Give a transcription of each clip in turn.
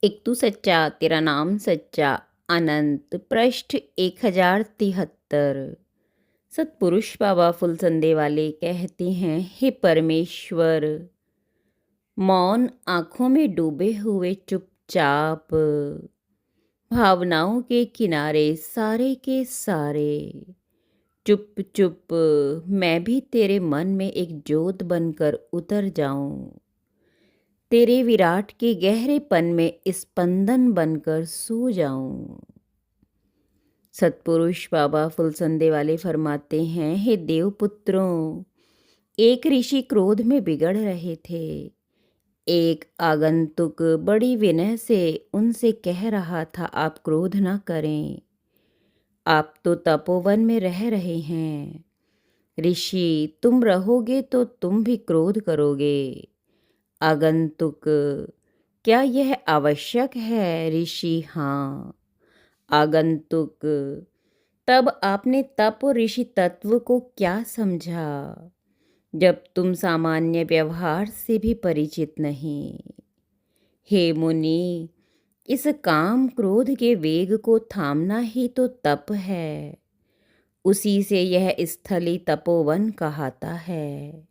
एक तू सच्चा तेरा नाम सच्चा। अनंत पृष्ठ 1073। सतपुरुष बाबा फुलसंदे वाले कहते हैं, हे परमेश्वर, मौन आंखों में डूबे हुए चुपचाप भावनाओं के किनारे सारे के सारे चुप चुप मैं भी तेरे मन में एक जोत बनकर उतर जाऊं, तेरे विराट के गहरेपन में स्पंदन बनकर सो जाऊं। सतपुरुष बाबा फुलसंदे वाले फरमाते हैं, हे देवपुत्रों, एक ऋषि क्रोध में बिगड़ रहे थे। एक आगंतुक बड़ी विनय से उनसे कह रहा था, आप क्रोध न करें, आप तो तपोवन में रह रहे हैं। ऋषि, तुम रहोगे तो तुम भी क्रोध करोगे। आगंतुक, क्या यह आवश्यक है? ऋषि, हाँ। आगंतुक, तब आपने तप और ऋषि तत्व को क्या समझा, जब तुम सामान्य व्यवहार से भी परिचित नहीं? हे मुनि, इस काम क्रोध के वेग को थामना ही तो तप है। उसी से यह स्थली तपोवन कहाता है।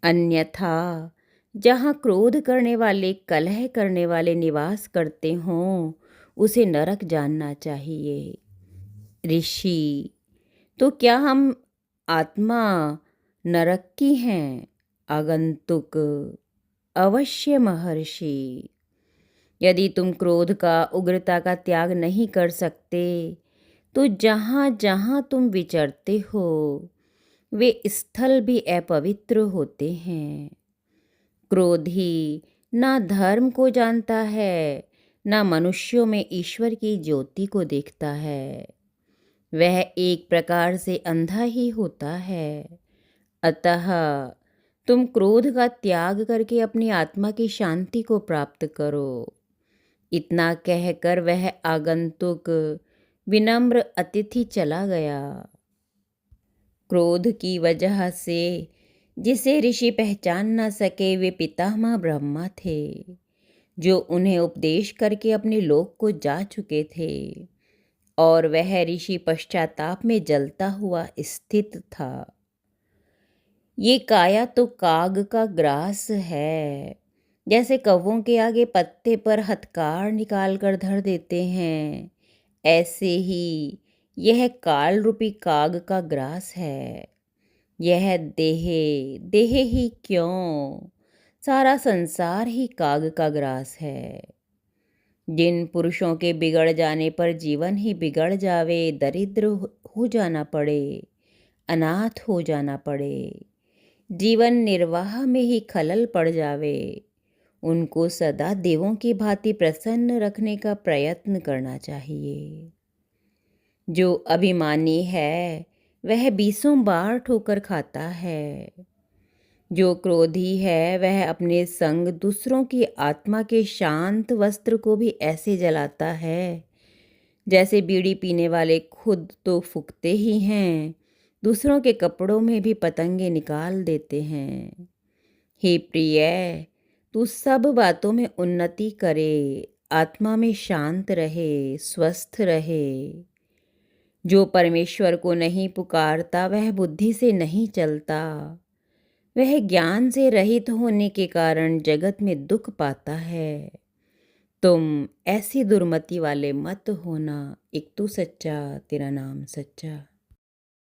अन्यथा जहाँ क्रोध करने वाले, कलह करने वाले निवास करते हों, उसे नरक जानना चाहिए। ऋषि, तो क्या हम आत्मा नरक की हैं? आगंतुक, अवश्य महर्षि। यदि तुम क्रोध का, उग्रता का त्याग नहीं कर सकते, तो जहाँ जहाँ तुम विचरते हो वे स्थल भी अपवित्र होते हैं। क्रोधी ना धर्म को जानता है, ना मनुष्यों में ईश्वर की ज्योति को देखता है। वह एक प्रकार से अंधा ही होता है। अतः तुम क्रोध का त्याग करके अपनी आत्मा की शांति को प्राप्त करो। इतना कहकर वह आगंतुक विनम्र अतिथि चला गया। क्रोध की वजह से जिसे ऋषि पहचान न सके, वे पितामह ब्रह्मा थे, जो उन्हें उपदेश करके अपने लोक को जा चुके थे, और वह ऋषि पश्चाताप में जलता हुआ स्थित था। ये काया तो काग का ग्रास है। जैसे कौवों के आगे पत्ते पर हथकार निकाल कर धर देते हैं, ऐसे ही यह काल रूपी काग का ग्रास है। यह देह देह ही क्यों, सारा संसार ही काग का ग्रास है। जिन पुरुषों के बिगड़ जाने पर जीवन ही बिगड़ जावे, दरिद्र हो जाना पड़े, अनाथ हो जाना पड़े, जीवन निर्वाह में ही खलल पड़ जावे, उनको सदा देवों की भांति प्रसन्न रखने का प्रयत्न करना चाहिए। जो अभिमानी है वह 20 बार ठोकर खाता है। जो क्रोधी है वह अपने संग दूसरों की आत्मा के शांत वस्त्र को भी ऐसे जलाता है जैसे बीड़ी पीने वाले खुद तो फूकते ही हैं, दूसरों के कपड़ों में भी पतंगे निकाल देते हैं। हे प्रिय, तू सब बातों में उन्नति करे, आत्मा में शांत रहे, स्वस्थ रहे। जो परमेश्वर को नहीं पुकारता वह बुद्धि से नहीं चलता। वह ज्ञान से रहित होने के कारण जगत में दुख पाता है। तुम ऐसी दुर्मति वाले मत होना। एक तू सच्चा तेरा नाम सच्चा।